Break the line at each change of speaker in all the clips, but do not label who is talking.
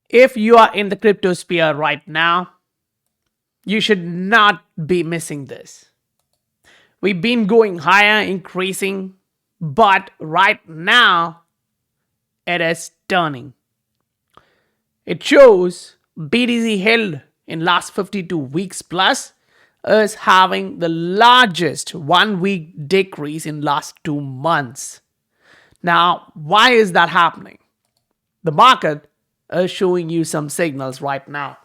If you are in the crypto sphere right now, you should not be missing this. We've been going higher, increasing, but right now it is turning. It shows BTC held in last 52 weeks plus is having the largest 1 week decrease in last 2 months. Now, why is that happening? The market is showing you some signals right now.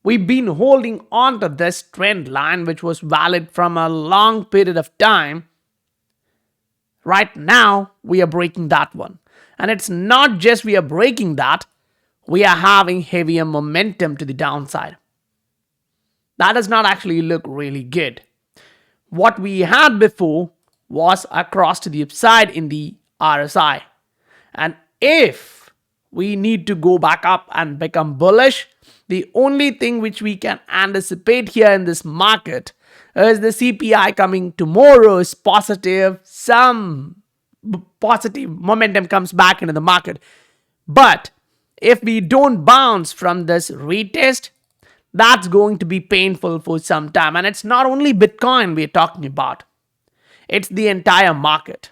We've been holding on to this trend line, which was valid from a long period of time. Right now, we are breaking that one. And it's not just we are breaking that, we are having heavier momentum to the downside. That does not actually look really good. What we had before was a cross to the upside in the RSI. And if we need to go back up and become bullish, the only thing which we can anticipate here in this market is the CPI coming tomorrow is positive. Some positive momentum comes back into the market. But if we don't bounce from this retest, that's going to be painful for some time. And it's not only Bitcoin we're talking about. It's the entire market.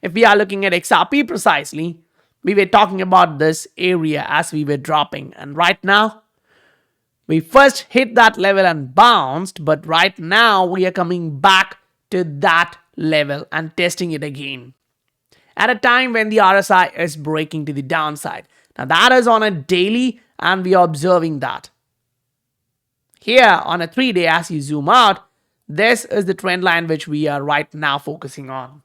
If we are looking at XRP precisely, we were talking about this area as we were dropping. And right now, we first hit that level and bounced. But right now, we are coming back to that level and testing it again. At a time when the RSI is breaking to the downside. Now that is on a daily and we are observing that. Here on a 3-day, as you zoom out, this is the trend line which we are right now focusing on.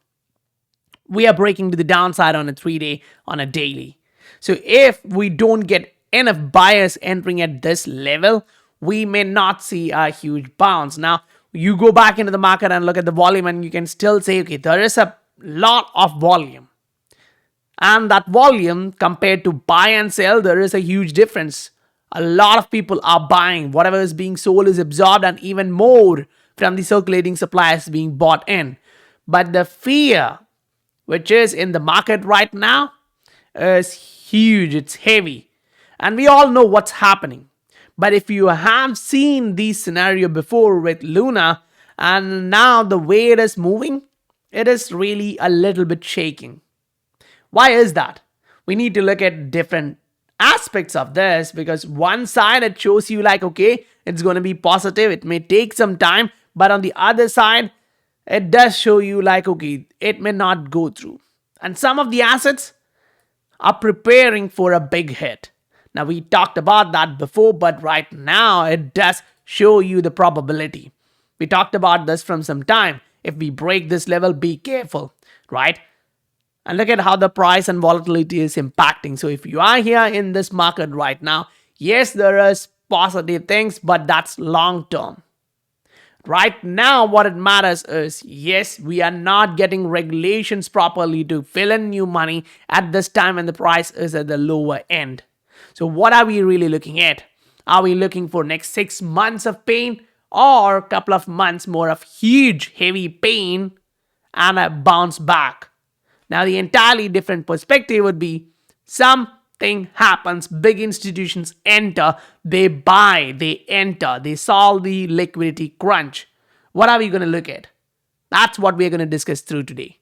We are breaking to the downside on a 3-day, on a daily. So if we don't get enough buyers entering at this level, we may not see a huge bounce. Now, you go back into the market and look at the volume and you can still say, okay, there is a lot of volume. And that volume compared to buy and sell, there is a huge difference. A lot of people are buying. Whatever is being sold is absorbed and even more from the circulating supply is being bought in. But the fear which is in the market right now is huge. It's heavy. And we all know what's happening. But if you have seen this scenario before with Luna and now the way it is moving, it is really a little bit shaking. Why is that? We need to look at different aspects of this because one side it shows you like, okay, it's going to be positive. It may take some time, but on the other side, it does show you like, okay, it may not go through. And some of the assets are preparing for a big hit. Now, we talked about that before, but right now it does show you the probability. We talked about this from some time. If we break this level, be careful, right? And look at how the price and volatility is impacting. So if you are here in this market right now, yes, there is positive things, but that's long term. Right now, what it matters is, yes, we are not getting regulations properly to fill in new money at this time when the price is at the lower end. So what are we really looking at? Are we looking for next 6 months of pain or a couple of months more of huge, heavy pain and a bounce back? Now, the entirely different perspective would be something happens, big institutions enter, they buy, they enter, they solve the liquidity crunch. What are we going to look at? That's what we're going to discuss through today.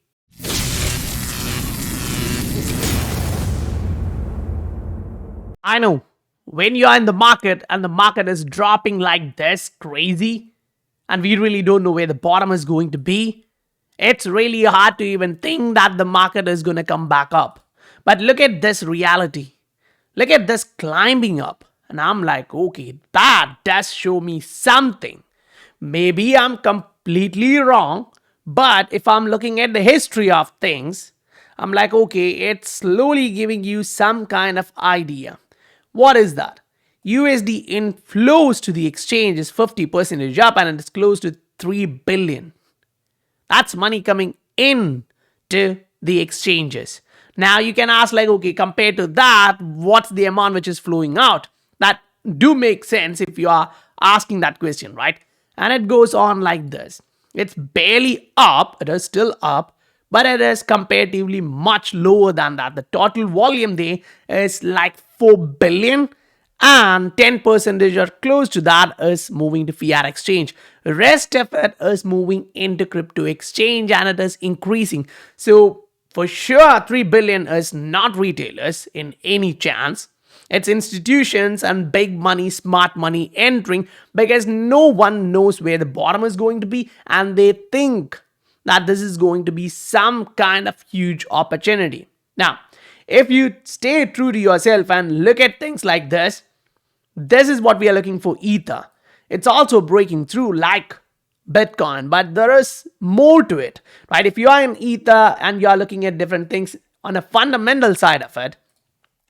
I know, when you are in the market and the market is dropping like this crazy, and we really don't know where the bottom is going to be, it's really hard to even think that the market is going to come back up. But look at this reality. Look at this climbing up. And I'm like, okay, that does show me something. Maybe I'm completely wrong. But if I'm looking at the history of things, I'm like, okay, it's slowly giving you some kind of idea. What is that? USD inflows to the exchange is 50% up and it's close to 3 billion. That's money coming in to the exchanges. Now you can ask like, okay, compared to that, what's the amount which is flowing out? That do make sense if you are asking that question, right? And it goes on like this. It's barely up. It is still up, but it is comparatively much lower than that. The total volume there is like 4 billion, and 10% or close to that is moving to fiat exchange. The rest of it is moving into crypto exchange, and it is increasing. So for sure 3 billion is not retailers in any chance. It's institutions and big money, smart money entering, because no one knows where the bottom is going to be, and they think that this is going to be some kind of huge opportunity. Now, if you stay true to yourself and look at things like this is what we are looking for Ether. It's also breaking through like Bitcoin, but there is more to it, right? If you are in Ether and you are looking at different things on a fundamental side of it,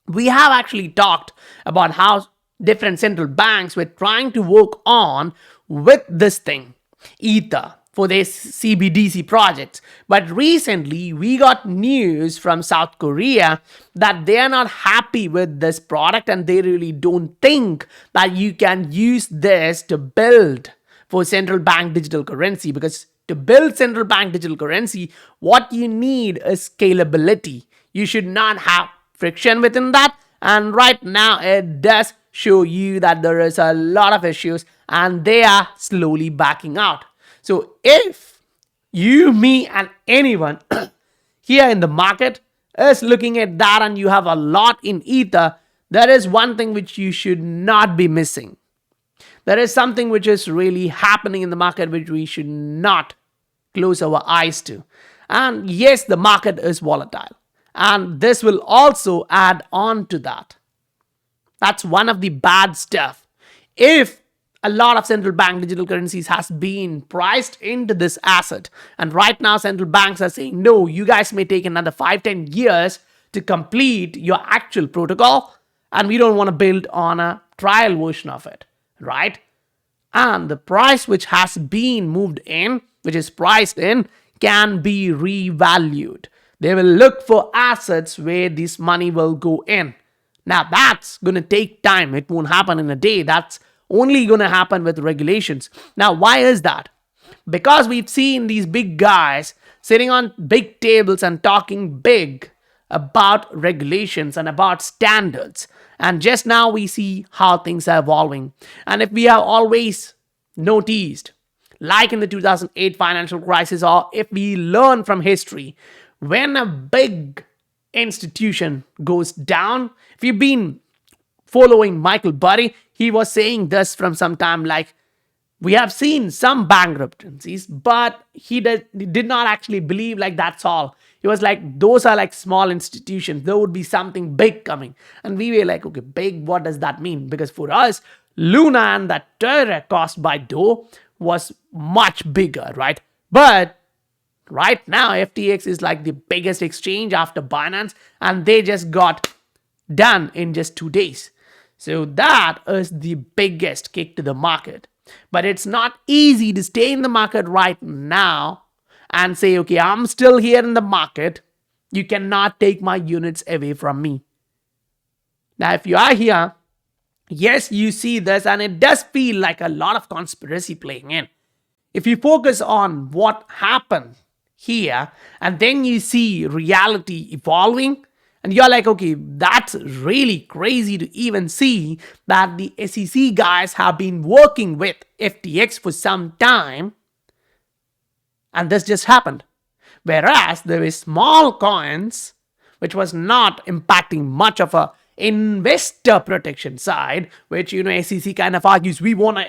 we have actually talked about how different central banks were trying to work on with this thing, Ether, for their CBDC projects. But recently, we got news from South Korea that they are not happy with this product, and they really don't think that you can use this to build for central bank digital currency. Because to build central bank digital currency, what you need is scalability. You should not have friction within that. And right now, it does show you that there is a lot of issues, and they are slowly backing out. So if you, me, and anyone here in the market is looking at that and you have a lot in Ether, there is one thing which you should not be missing. There is something which is really happening in the market which we should not close our eyes to. And yes, the market is volatile. And this will also add on to that. That's one of the bad stuff. If a lot of central bank digital currencies has been priced into this asset, and right now central banks are saying, no, you guys may take another 5-10 years to complete your actual protocol, and we don't want to build on a trial version of it, right? And the price which has been moved in, which is priced in, can be revalued. They will look for assets where this money will go in. Now that's going to take time. It won't happen in a day. That's only going to happen with regulations. Now, why is that? Because we've seen these big guys sitting on big tables and talking big about regulations and about standards. And just now we see how things are evolving. And if we have always noticed, like in the 2008 financial crisis, or if we learn from history, when a big institution goes down, if you've been following Michael Burry, he was saying this from some time, like, we have seen some bankruptcies, but he did not actually believe like that's all. He was like, those are like small institutions. There would be something big coming. And we were like, okay, big, what does that mean? Because for us, Luna and that terror caused by Doe was much bigger, right? But right now, FTX is like the biggest exchange after Binance, and they just got done in just 2 days. So that is the biggest kick to the market. But it's not easy to stay in the market right now and say, okay, I'm still here in the market. You cannot take my units away from me. Now, if you are here, yes, you see this, and it does feel like a lot of conspiracy playing in. If you focus on what happened here, and then you see reality evolving, and you're like, okay, that's really crazy to even see that the SEC guys have been working with FTX for some time, and this just happened. Whereas there were small coins, which was not impacting much of a investor protection side, which, SEC kind of argues we want to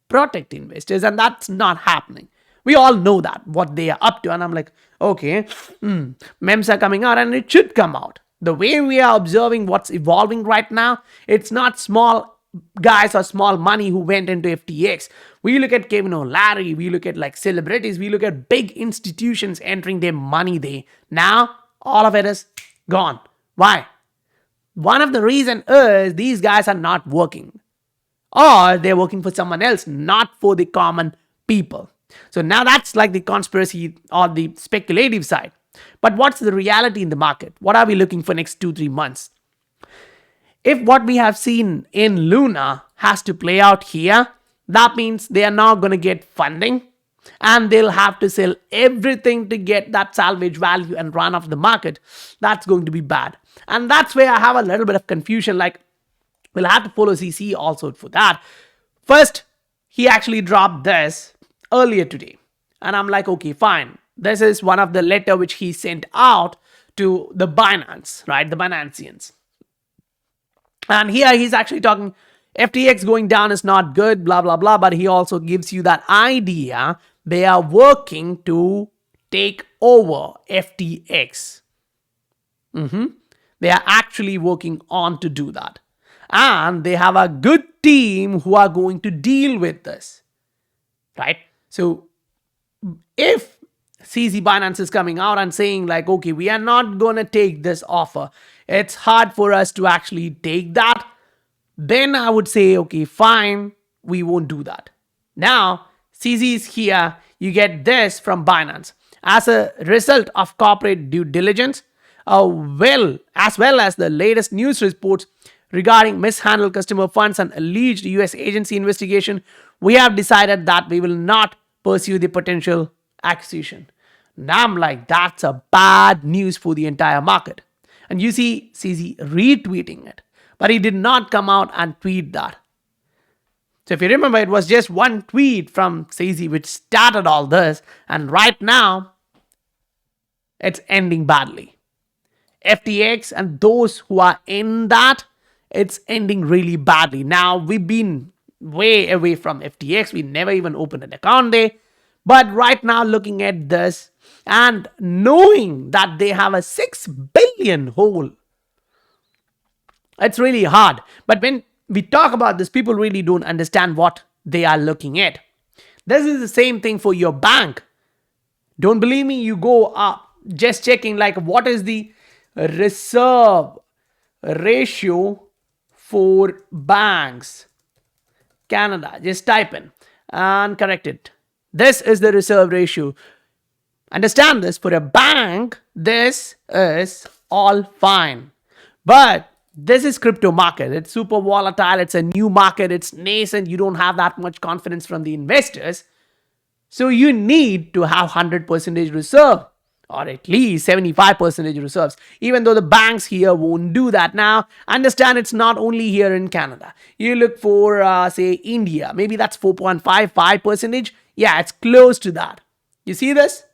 protect investors, and that's not happening. We all know that, what they are up to. And I'm like, okay, memes are coming out, and it should come out. The way we are observing what's evolving right now, it's not small guys or small money who went into FTX. We look at Kevin O'Leary, we look at like celebrities, we look at big institutions entering their money there. Now, all of it is gone. Why? One of the reasons is these guys are not working. Or they're working for someone else, not for the common people. So now that's like the conspiracy or the speculative side. But what's the reality in the market? What are we looking for next 2-3 months? If what we have seen in Luna has to play out here, that means they are not going to get funding. and they'll have to sell everything to get that salvage value and run off the market. That's going to be bad. And that's where I have a little bit of confusion. Like, we'll have to follow CC also for that. First, he actually dropped this earlier today. And I'm like, okay, fine. This is one of the letter which he sent out to the Binance, right? The Binancians. And here he's actually talking FTX going down is not good, blah, blah, blah. But he also gives you that idea they are working to take over FTX. They are actually working on to do that. And they have a good team who are going to deal with this, right? So if CZ Binance is coming out and saying like, okay, we are not going to take this offer, it's hard for us to actually take that, then I would say, okay, fine, we won't do that. Now, CZ is here, you get this from Binance. As a result of corporate due diligence, as well as the latest news reports regarding mishandled customer funds and alleged US agency investigation, we have decided that we will not pursue the potential acquisition. Now I'm like, that's a bad news for the entire market. And you see CZ retweeting it, but he did not come out and tweet that. So if you remember, it was just one tweet from CZ which started all this, and right now it's ending badly. FTX and those who are in that, it's ending really badly. Now, we've been way away from FTX. We never even opened an account there. But right now, looking at this and knowing that they have a 6 billion hole, it's really hard. But when we talk about this, people really don't understand what they are looking at. This is the same thing for your bank. Don't believe me? You go up just checking like what is the reserve ratio for banks Canada. Just type in and correct it. This is the reserve ratio. Understand this, for a bank this is all fine, but this is crypto market. It's super volatile. It's a new market. It's nascent. You don't have that much confidence from the investors, so you need to have 100% reserve, or at least 75% reserves, even though the banks here won't do that. Now, understand it's not only here in Canada. You look for, say, India. Maybe that's 4.55%. Yeah, it's close to that. You see this?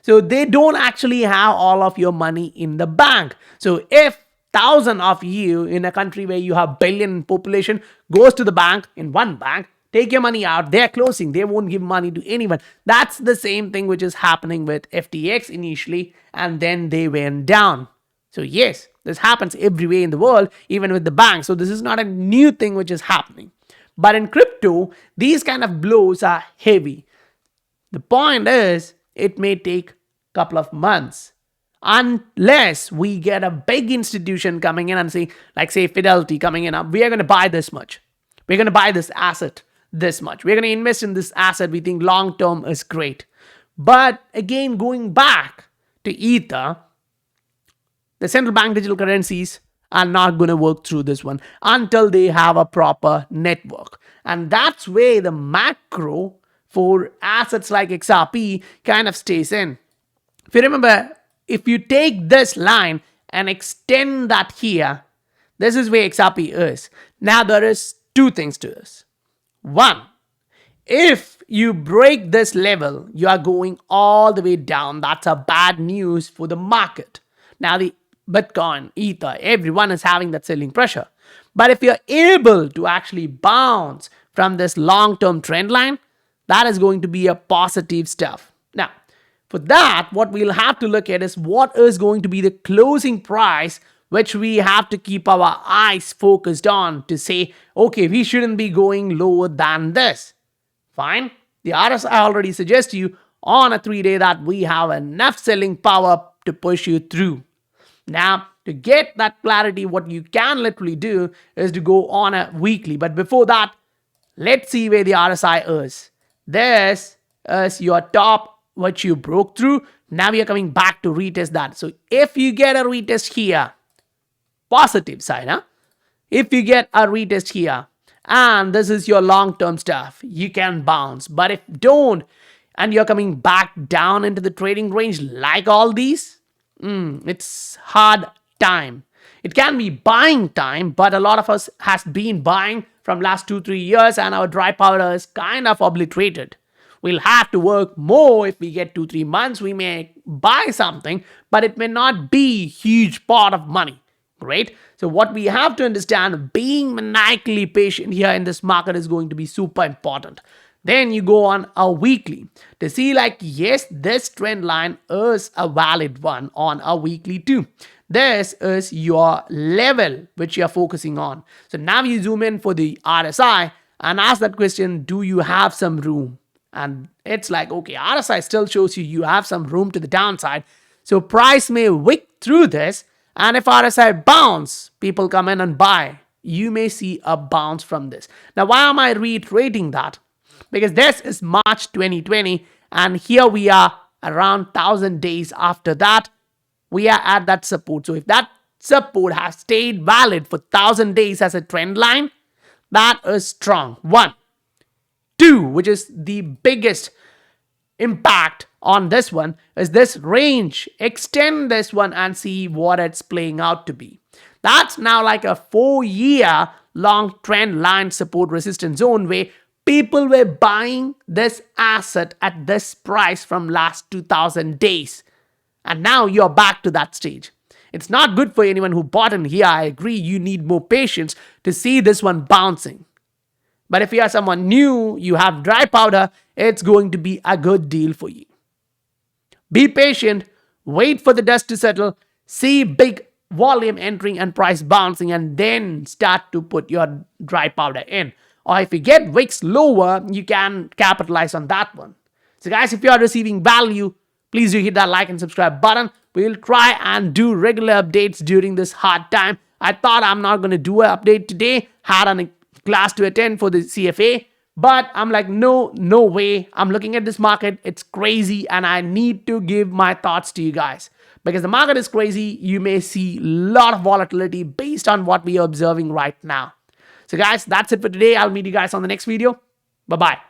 So they don't actually have all of your money in the bank. So if 1,000 of you in a country where you have billion population goes to the bank, in one bank, take your money out, they're closing. They won't give money to anyone. That's the same thing which is happening with FTX initially, and then they went down. So yes, this happens everywhere in the world, even with the banks. So this is not a new thing which is happening. But in crypto, these kind of blows are heavy. The point is, it may take a couple of months unless we get a big institution coming in and saying, like say Fidelity coming in, we are going to buy this much. We're going to buy this asset this much. We're going to invest in this asset. We think long term is great. But again, going back to Ether, the central bank digital currencies are not going to work through this one until they have a proper network. And that's where the macro for assets like XRP kind of stays in. If you remember, if you take this line and extend that here, this is where XRP is. Now there is two things to this. One, if you break this level, you are going all the way down. That's a bad news for the market. Now the Bitcoin, Ether, everyone is having that selling pressure. But if you're able to actually bounce from this long-term trend line, that is going to be a positive stuff. Now, for that, what we'll have to look at is what is going to be the closing price, which we have to keep our eyes focused on to say, okay, we shouldn't be going lower than this. Fine. The RSI already suggests to you on a 3-day that we have enough selling power to push you through. Now, to get that clarity, what you can literally do is to go on a weekly. But before that, let's see where the RSI is. This is your top, which you broke through. Now we are coming back to retest that. So if you get a retest here, positive side, huh? If you get a retest here, and this is your long-term stuff, you can bounce. But if don't, and you're coming back down into the trading range like all these, it's hard time. It can be buying time, but a lot of us has been buying from last 2-3 years, and our dry powder is kind of obliterated. We'll have to work more. If we get 2-3 months, we may buy something, but it may not be a huge pot of money. Great. So what we have to understand, being maniacally patient here in this market is going to be super important. Then you go on a weekly to see like, yes, this trend line is a valid one on a weekly too. This is your level which you're focusing on. So now you zoom in for the RSI and ask that question, do you have some room? And it's like, okay, RSI still shows you have some room to the downside. So price may wick through this. And if RSI bounce, people come in and buy. You may see a bounce from this. Now, why am I reiterating that? Because this is March 2020, and here we are around 1,000 days after that. We are at that support. So if that support has stayed valid for 1,000 days as a trend line, that is strong. 1. 2, which is the biggest impact on this one, is this range. Extend this one and see what it's playing out to be. That's now like a 4-year long trend line support resistance zone where people were buying this asset at this price from last 2,000 days. And now you're back to that stage. It's not good for anyone who bought in here. I agree, you need more patience to see this one bouncing. But if you are someone new, you have dry powder, it's going to be a good deal for you. Be patient, wait for the dust to settle, see big volume entering and price bouncing, and then start to put your dry powder in. Or if you get wicks lower, you can capitalize on that one. So guys, if you are receiving value, please do hit that like and subscribe button. We'll try and do regular updates during this hard time. I thought I'm not going to do an update today. Had a class to attend for the CFA. But I'm like, no way. I'm looking at this market. It's crazy. And I need to give my thoughts to you guys. Because the market is crazy. You may see a lot of volatility based on what we are observing right now. So guys, that's it for today. I'll meet you guys on the next video. Bye-bye.